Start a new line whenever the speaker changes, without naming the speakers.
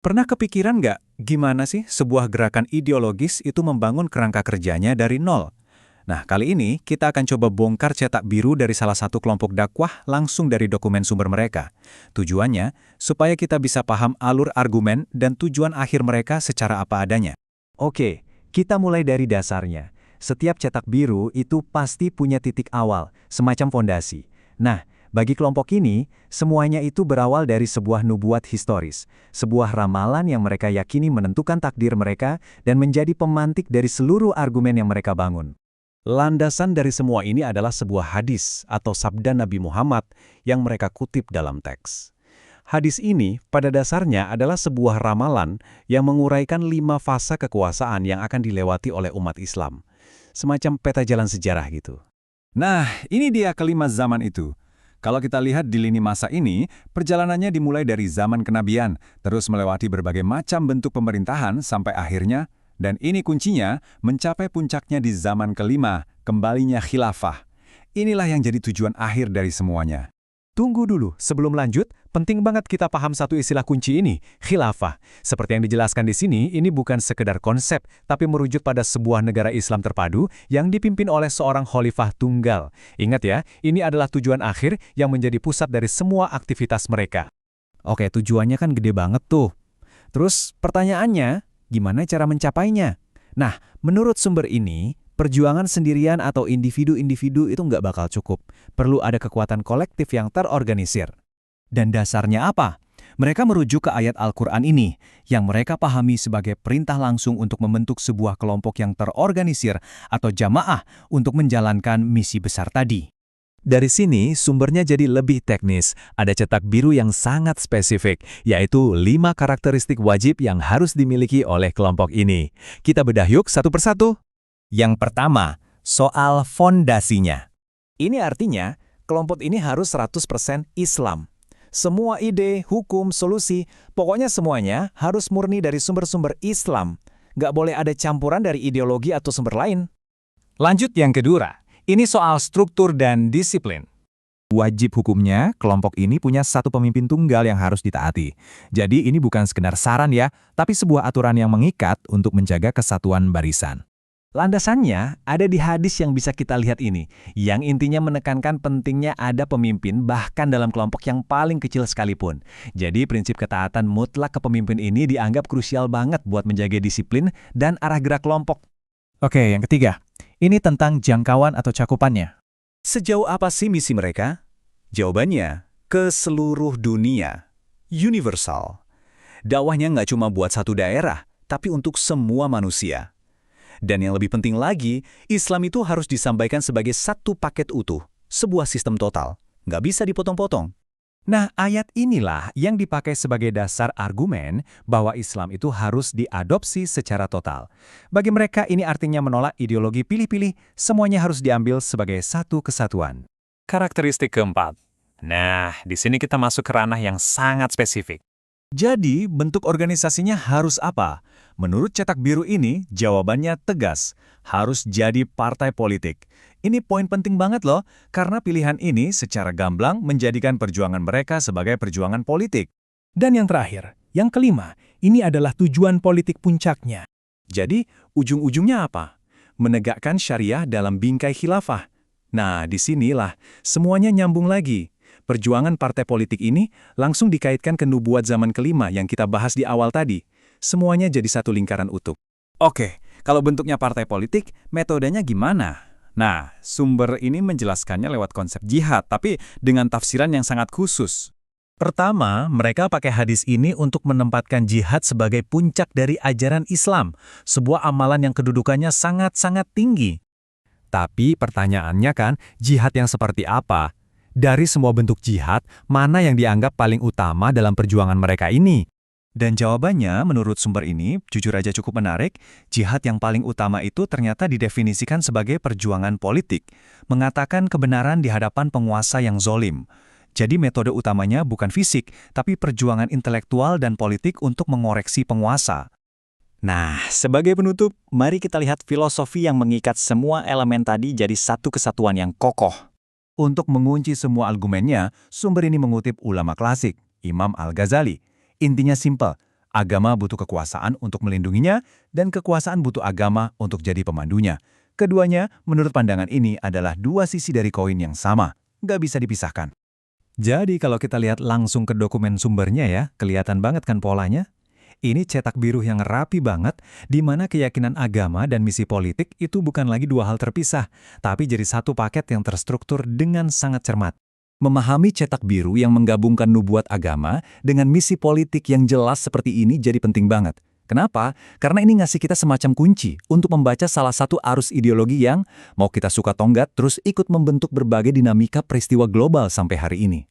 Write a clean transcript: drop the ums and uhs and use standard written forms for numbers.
Pernah kepikiran nggak gimana sih sebuah gerakan ideologis itu membangun kerangka kerjanya dari nol? Nah, kali ini kita akan coba bongkar cetak biru dari salah satu kelompok dakwah langsung dari dokumen sumber mereka. Tujuannya, supaya kita bisa paham alur argumen dan tujuan akhir mereka secara apa adanya.
Oke, kita mulai dari dasarnya. Setiap cetak biru itu pasti punya titik awal, semacam fondasi. Nah, bagi kelompok ini, semuanya itu berawal dari sebuah nubuat historis, sebuah ramalan yang mereka yakini menentukan takdir mereka dan menjadi pemantik dari seluruh argumen yang mereka bangun.
Landasan dari semua ini adalah sebuah hadis atau sabda Nabi Muhammad yang mereka kutip dalam teks. Hadis ini pada dasarnya adalah sebuah ramalan yang menguraikan 5 fase kekuasaan yang akan dilewati oleh umat Islam. Semacam peta jalan sejarah gitu. Nah, ini dia kelima zaman itu. Kalau kita lihat di lini masa ini, perjalanannya dimulai dari zaman kenabian, terus melewati berbagai macam bentuk pemerintahan sampai akhirnya, dan ini kuncinya, mencapai puncaknya di zaman kelima, kembalinya khilafah. Inilah yang jadi tujuan akhir dari semuanya.
Tunggu dulu, sebelum lanjut, penting banget kita paham satu istilah kunci ini, khilafah. Seperti yang dijelaskan di sini, ini bukan sekedar konsep, tapi merujuk pada sebuah negara Islam terpadu yang dipimpin oleh seorang khalifah tunggal. Ingat ya, ini adalah tujuan akhir yang menjadi pusat dari semua aktivitas mereka.
Oke, tujuannya kan gede banget tuh. Terus pertanyaannya, gimana cara mencapainya? Nah, menurut sumber ini, perjuangan sendirian atau individu-individu itu nggak bakal cukup. Perlu ada kekuatan kolektif yang terorganisir. Dan dasarnya apa? Mereka merujuk ke ayat Al-Quran ini, yang mereka pahami sebagai perintah langsung untuk membentuk sebuah kelompok yang terorganisir atau jamaah untuk menjalankan misi besar tadi.
Dari sini, sumbernya jadi lebih teknis. Ada cetak biru yang sangat spesifik, yaitu 5 karakteristik wajib yang harus dimiliki oleh kelompok ini. Kita bedah yuk satu persatu.
Yang pertama, soal fondasinya. Ini artinya, kelompok ini harus 100% Islam. Semua ide, hukum, solusi, pokoknya semuanya harus murni dari sumber-sumber Islam. Nggak boleh ada campuran dari ideologi atau sumber lain. Lanjut yang kedua, ini soal struktur dan disiplin.
Wajib hukumnya, kelompok ini punya satu pemimpin tunggal yang harus ditaati. Jadi ini bukan sekedar saran ya, tapi sebuah aturan yang mengikat untuk menjaga kesatuan barisan.
Landasannya ada di hadis yang bisa kita lihat ini, yang intinya menekankan pentingnya ada pemimpin bahkan dalam kelompok yang paling kecil sekalipun. Jadi prinsip ketaatan mutlak ke pemimpin ini dianggap krusial banget buat menjaga disiplin dan arah gerak kelompok.
Oke, yang ketiga. Ini tentang jangkauan atau cakupannya.
Sejauh apa sih misi mereka? Jawabannya, ke seluruh dunia. Universal. Dakwahnya nggak cuma buat satu daerah, tapi untuk semua manusia. Dan yang lebih penting lagi, Islam itu harus disampaikan sebagai satu paket utuh, sebuah sistem total. Nggak bisa dipotong-potong. Nah, ayat inilah yang dipakai sebagai dasar argumen bahwa Islam itu harus diadopsi secara total. Bagi mereka ini artinya menolak ideologi pilih-pilih, semuanya harus diambil sebagai satu kesatuan.
Karakteristik keempat. Nah, di sini kita masuk ke ranah yang sangat spesifik.
Jadi, bentuk organisasinya harus apa? Menurut cetak biru ini, jawabannya tegas. Harus jadi partai politik. Ini poin penting banget loh, karena pilihan ini secara gamblang menjadikan perjuangan mereka sebagai perjuangan politik.
Dan yang terakhir, yang kelima, ini adalah tujuan politik puncaknya.
Jadi, ujung-ujungnya apa? Menegakkan syariah dalam bingkai khilafah. Nah, disinilah semuanya nyambung lagi. Perjuangan partai politik ini langsung dikaitkan ke nubuat zaman kelima yang kita bahas di awal tadi. Semuanya jadi satu lingkaran utuh. Oke, kalau bentuknya partai politik, metodenya gimana? Nah, sumber ini menjelaskannya lewat konsep jihad, tapi dengan tafsiran yang sangat khusus. Pertama, mereka pakai hadis ini untuk menempatkan jihad sebagai puncak dari ajaran Islam, sebuah amalan yang kedudukannya sangat-sangat tinggi.
Tapi pertanyaannya kan, jihad yang seperti apa? Dari semua bentuk jihad, mana yang dianggap paling utama dalam perjuangan mereka ini?
Dan jawabannya, menurut sumber ini, jujur aja cukup menarik, jihad yang paling utama itu ternyata didefinisikan sebagai perjuangan politik, mengatakan kebenaran di hadapan penguasa yang zolim. Jadi metode utamanya bukan fisik, tapi perjuangan intelektual dan politik untuk mengoreksi penguasa. Nah, sebagai penutup, mari kita lihat filosofi yang mengikat semua elemen tadi jadi satu kesatuan yang kokoh. Untuk mengunci semua argumennya, sumber ini mengutip ulama klasik, Imam Al-Ghazali. Intinya simpel, Agama butuh kekuasaan untuk melindunginya, dan kekuasaan butuh agama untuk jadi pemandunya. Keduanya, menurut pandangan ini, adalah dua sisi dari koin yang sama. Nggak bisa dipisahkan.
Jadi kalau kita lihat langsung ke dokumen sumbernya ya, kelihatan banget kan polanya? Ini cetak biru yang rapi banget, di mana keyakinan agama dan misi politik itu bukan lagi dua hal terpisah, tapi jadi satu paket yang terstruktur dengan sangat cermat. Memahami cetak biru yang menggabungkan nubuat agama dengan misi politik yang jelas seperti ini jadi penting banget. Kenapa? Karena ini ngasih kita semacam kunci untuk membaca salah satu arus ideologi yang, mau kita suka atau enggak, terus ikut membentuk berbagai dinamika peristiwa global sampai hari ini.